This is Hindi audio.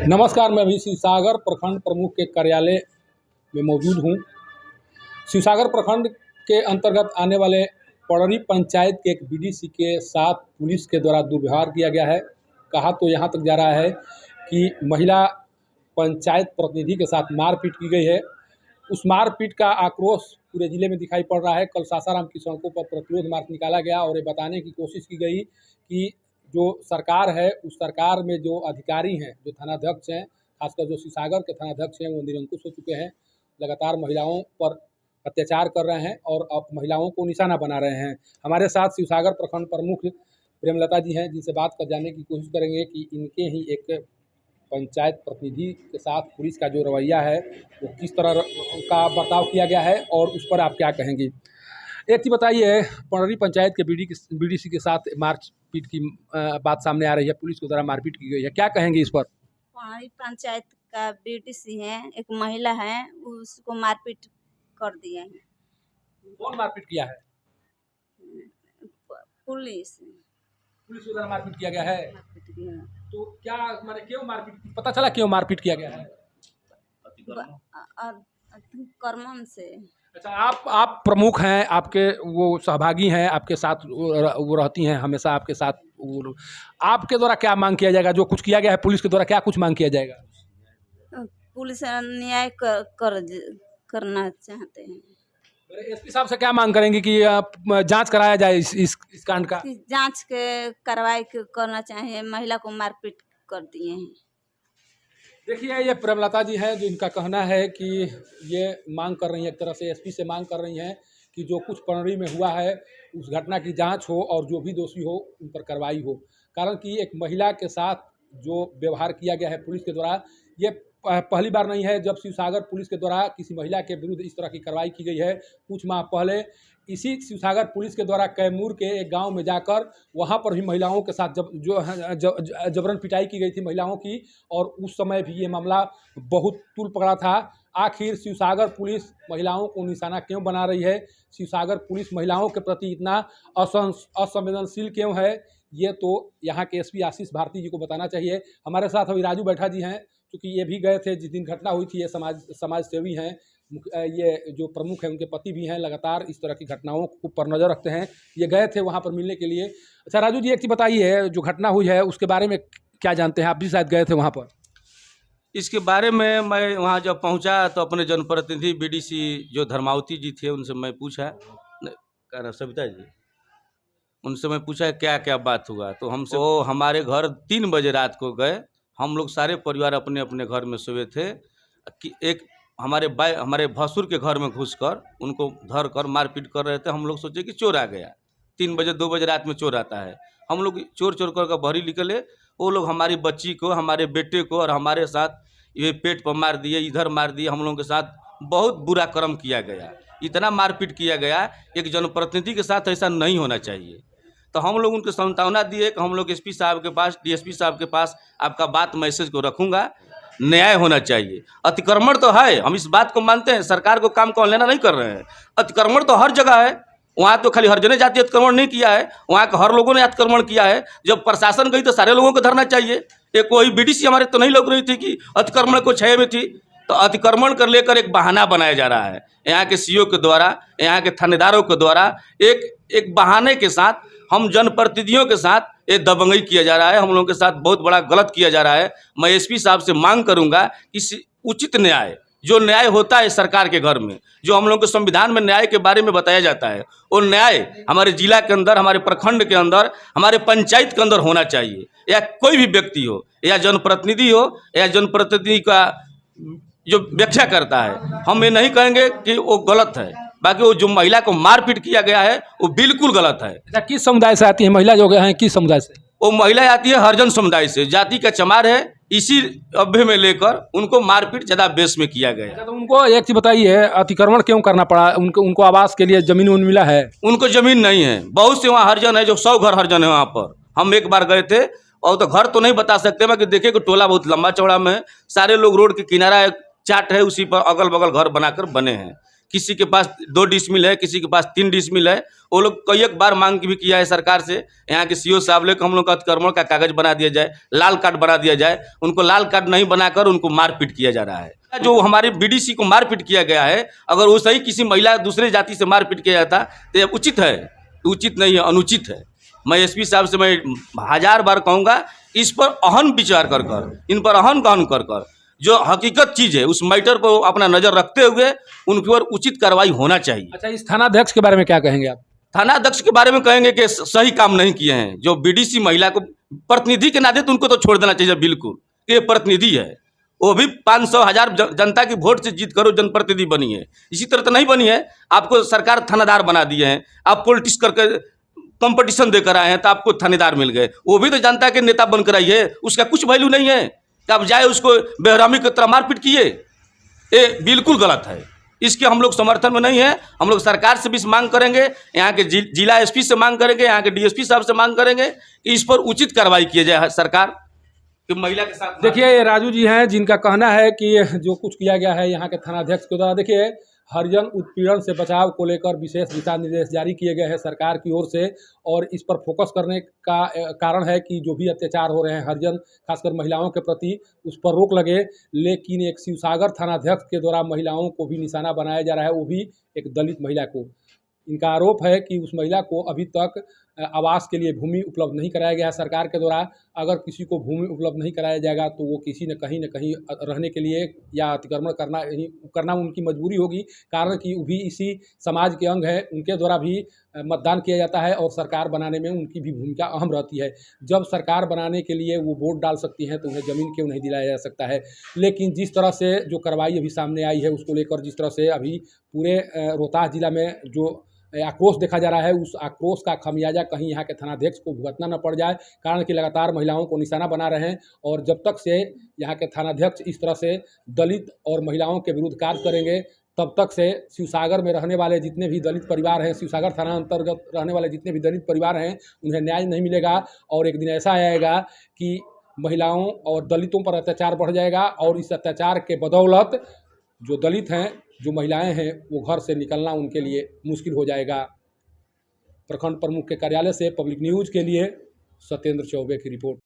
नमस्कार, मैं अभी शिवसागर प्रखंड प्रमुख के कार्यालय में मौजूद हूँ। शिवसागर प्रखंड के अंतर्गत आने वाले पड़री पंचायत के एक बीडीसी के साथ पुलिस के द्वारा दुर्व्यवहार किया गया है। कहा तो यहाँ तक जा रहा है कि महिला पंचायत प्रतिनिधि के साथ मारपीट की गई है। उस मारपीट का आक्रोश पूरे जिले में दिखाई पड़ रहा है। कल सासाराम की सड़कों पर प्रतिरोध मार्च निकाला गया और ये बताने की कोशिश की गई कि जो सरकार है, उस सरकार में जो अधिकारी हैं, जो थानाध्यक्ष हैं, खासकर जो शिवसागर के थानाध्यक्ष हैं, वो निरंकुश हो चुके हैं। लगातार महिलाओं पर अत्याचार कर रहे हैं और अब महिलाओं को निशाना बना रहे हैं। हमारे साथ शिवसागर प्रखंड प्रमुख प्रेमलता जी हैं, जिनसे बात कर जानने की कोशिश करेंगे कि इनके ही एक पंचायत प्रतिनिधि के साथ पुलिस का जो रवैया है, वो किस तरह का बर्ताव किया गया है और उस पर आप क्या कहेंगी। एक चीज़ बताइए, पड़री पंचायत के बीडीसी के साथ मारपीट की बात सामने आ रही है, पुलिस के द्वारा मारपीट की गई है, क्या कहेंगे इस पर। पड़री पंचायत का बीडीसी है, एक महिला है, उसको मारपीट कर दिए हैं। कौन मारपीट किया है? पुलिस के द्वारा मारपीट किया गया है। मारपीट किया है। तो क्या माने क्यों मारपीट, पता चला क्यों मारपीट किया गया है? कर्मन से। अच्छा, आप प्रमुख हैं, आपके वो सहभागी हैं, आपके साथ वो रहती हैं हमेशा आपके साथ। आपके द्वारा क्या मांग किया जाएगा? जो कुछ किया गया है पुलिस के द्वारा, क्या कुछ मांग किया जाएगा? पुलिस न्याय करना चाहते हैं। एसपी साहब से क्या मांग करेंगे कि जांच कराया जाए इस कांड का? जांच के कार्रवाई करना चाहिए। महिला को मारपीट कर दिए हैं। देखिए, ये प्रेमलता जी हैं, जो इनका कहना है कि ये मांग कर रही हैं, एक तरह से एसपी से मांग कर रही हैं कि जो कुछ पड़री में हुआ है उस घटना की जांच हो और जो भी दोषी हो उन पर कार्रवाई हो। कारण कि एक महिला के साथ जो व्यवहार किया गया है पुलिस के द्वारा, ये पहली बार नहीं है जब शिवसागर पुलिस के द्वारा किसी महिला के विरुद्ध इस तरह की कार्रवाई की गई है। कुछ माह पहले इसी शिवसागर पुलिस के द्वारा कैमूर के एक गांव में जाकर वहां पर भी महिलाओं के साथ जबरन पिटाई की गई थी महिलाओं की, और उस समय भी ये मामला बहुत तूल पकड़ा था। आखिर शिवसागर पुलिस महिलाओं को निशाना क्यों बना रही है? शिवसागर पुलिस महिलाओं के प्रति इतना असंवेदनशील क्यों है? ये तो यहाँ के एसपी आशीष भारती जी को बताना चाहिए। हमारे साथ अभी राजू बैठा जी हैं, क्योंकि ये भी गए थे जिस दिन घटना हुई थी। ये समाज सेवी हैं, ये जो प्रमुख हैं उनके पति भी हैं, लगातार इस तरह की घटनाओं को पर नज़र रखते हैं। ये गए थे वहाँ पर मिलने के लिए। अच्छा राजू जी, एक चीज़ बताइए, जो घटना हुई है उसके बारे में क्या जानते हैं? आप भी शायद गए थे वहाँ पर। इसके बारे में मैं वहाँ जब पहुँचा तो अपने जनप्रतिनिधि बीडीसी जो धर्मावती जी थे उनसे मैं पूछा, क्या नाम सविता जी, उनसे मैं पूछा क्या क्या बात हुआ। तो हमसे वो हमारे घर 3 बजे रात को गए। हम लोग सारे परिवार अपने अपने घर में सोए थे कि एक हमारे भसुर के घर में घुसकर उनको धर कर मारपीट कर रहे थे। हम लोग सोचे कि चोर आ गया। 3 बजे 2 बजे रात में चोर आता है। हम लोग चोर कर भरी निकले। वो लोग हमारी बच्ची को, हमारे बेटे को और हमारे साथ ये पेट पर मार दिए, इधर मार दिए। हम लोगों के साथ बहुत बुरा कर्म किया गया, इतना मारपीट किया गया। एक जनप्रतिनिधि के साथ ऐसा नहीं होना चाहिए। तो हम लोग उनको सांत्वना दिए कि हम लोग एसपी साहब के पास, डीएसपी साहब के पास आपका बात मैसेज को रखूंगा, न्याय होना चाहिए। अतिक्रमण तो है, हम इस बात को मानते हैं, सरकार को काम कौन लेना नहीं कर रहे हैं। अतिक्रमण तो हर जगह है। वहाँ तो खाली हरिजने जाति अतिक्रमण नहीं किया है, वहाँ के हर लोगों ने अतिक्रमण किया है। जब प्रशासन गई तो सारे लोगों को धरना चाहिए। एक कोई बीडीसी हमारे तो नहीं लग रही थी कि अतिक्रमण को छाया में थी। तो अतिक्रमण कर लेकर एक बहाना बनाया जा रहा है यहाँ के सीओ के द्वारा, यहाँ के थानेदारों के द्वारा। एक बहाने के साथ हम जनप्रतिनिधियों के साथ ये दबंगई किया जा रहा है। हम लोगों के साथ बहुत बड़ा गलत किया जा रहा है। मैं एसपी साहब से मांग करूंगा कि उचित न्याय, जो न्याय होता है सरकार के घर में, जो हम लोगों को संविधान में न्याय के बारे में बताया जाता है, वो न्याय हमारे जिला के अंदर, हमारे प्रखंड के अंदर, हमारे पंचायत के अंदर होना चाहिए। या कोई भी व्यक्ति हो, या जनप्रतिनिधि हो, या जनप्रतिनिधि का जो व्याख्या करता है, हम ये नहीं कहेंगे कि वो गलत है। बाकी वो जो महिला को मारपीट किया गया है वो बिल्कुल गलत है। अच्छा, किस समुदाय से आती है महिला जो गए हैं, किस समुदाय से? वो महिला आती है हरिजन समुदाय से, जाति का चमार है। इसी अभ्य में लेकर उनको मारपीट ज्यादा बेस में किया गया। अच्छा, तो उनको एक चीज बताइए, अतिक्रमण क्यों करना पड़ा? उनको आवास के लिए जमीन मिला है? उनको जमीन नहीं है। बहुत से वहाँ हरिजन है, जो 100 घर हरिजन है वहाँ पर। हम एक बार गए थे, और तो घर तो नहीं बता सकते मैं, कि देखे कि टोला बहुत लंबा चौड़ा में है, सारे लोग रोड के किनारा एक चाट है, उसी पर अगल बगल घर बनाकर बने हैं। किसी के पास 2 डिसमिल है, किसी के पास 3 डिसमिल है। वो लोग कई एक बार मांग भी किया है सरकार से, यहाँ के सीओ साहब लोग हम लोग का अतिक्रमण का कागज बना दिया जाए, लाल कार्ड बना दिया जाए। उनको लाल कार्ड नहीं बनाकर उनको मारपीट किया जा रहा है। जो हमारे बीडीसी को मारपीट किया गया है, अगर वो सही किसी महिला दूसरे जाति से मारपीट किया जाता तो ये उचित है? उचित नहीं है, अनुचित है। मैं एसपी साहब से मैं 1000 बार कहूँगा, इस पर अहम विचार कर इन पर अहम गहन कर जो हकीकत चीज़ है उस मैटर को अपना नज़र रखते हुए उनके ऊपर उचित कार्रवाई होना चाहिए। अच्छा, इस थानाध्यक्ष के बारे में क्या कहेंगे आप? थानाध्यक्ष के बारे में कहेंगे कि सही काम नहीं किए हैं। जो बीडीसी महिला को प्रतिनिधि के नाते तो उनको तो छोड़ देना चाहिए बिल्कुल। ये प्रतिनिधि है, वो भी 500,000 जनता की वोट से जीत कर वो जनप्रतिनिधि बनी है। इसी तरह तो नहीं बनी है। आपको सरकार थानेदार बना दिए हैं, आप पॉलिटिक्स करके कंपटीशन देकर आए हैं तो आपको थानेदार मिल गए। वो भी तो जनता के नेता बनकर आई है, उसका कुछ वैल्यू नहीं है कि आप जाए उसको बेहरामी की तरह मारपीट किए। ये बिल्कुल गलत है, इसके हम लोग समर्थन में नहीं है। हम लोग सरकार से भी मांग करेंगे, यहाँ के जिला एसपी से मांग करेंगे, यहाँ के डीएसपी साहब से मांग करेंगे कि इस पर उचित कार्रवाई की जाए सरकार कि महिला के साथ। देखिए, ये राजू जी हैं जिनका कहना है कि जो कुछ किया गया है यहाँ के थानाध्यक्ष के द्वारा, देखिए हरिजन उत्पीड़न से बचाव को लेकर विशेष दिशा निर्देश जारी किए गए हैं सरकार की ओर से, और इस पर फोकस करने का कारण है कि जो भी अत्याचार हो रहे हैं हरिजन खासकर महिलाओं के प्रति, उस पर रोक लगे। लेकिन एक शिवसागर थानाध्यक्ष के द्वारा महिलाओं को भी निशाना बनाया जा रहा है, वो भी एक दलित महिला को। इनका आरोप है कि उस महिला को अभी तक आवास के लिए भूमि उपलब्ध नहीं कराया गया है सरकार के द्वारा। अगर किसी को भूमि उपलब्ध नहीं कराया जाएगा तो वो किसी न कहीं रहने के लिए या अतिक्रमण करना उनकी मजबूरी होगी। कारण कि वो भी इसी समाज के अंग है, उनके द्वारा भी मतदान किया जाता है और सरकार बनाने में उनकी भी भूमिका अहम रहती है। जब सरकार बनाने के लिए वो वोट डाल सकती हैं तो उन्हें ज़मीन क्यों नहीं दिलाया जा सकता है। लेकिन जिस तरह से जो कार्रवाई अभी सामने आई है उसको लेकर, जिस तरह से अभी पूरे रोहतास जिला में जो आक्रोश देखा जा रहा है, उस आक्रोश का खमियाजा कहीं यहाँ के थानाध्यक्ष को भुगतना न पड़ जाए। कारण कि लगातार महिलाओं को निशाना बना रहे हैं, और जब तक से यहाँ के थानाध्यक्ष इस तरह से दलित और महिलाओं के विरुद्ध कार्य करेंगे, तब तक से शिवसागर में रहने वाले जितने भी दलित परिवार हैं, शिवसागर थाना अंतर्गत रहने वाले जितने भी दलित परिवार हैं, उन्हें न्याय नहीं मिलेगा। और एक दिन ऐसा आएगा कि महिलाओं और दलितों पर अत्याचार बढ़ जाएगा, और इस अत्याचार के बदौलत जो दलित हैं, जो महिलाएं हैं, वो घर से निकलना उनके लिए मुश्किल हो जाएगा। प्रखंड प्रमुख के कार्यालय से पब्लिक न्यूज़ के लिए सत्येंद्र चौबे की रिपोर्ट।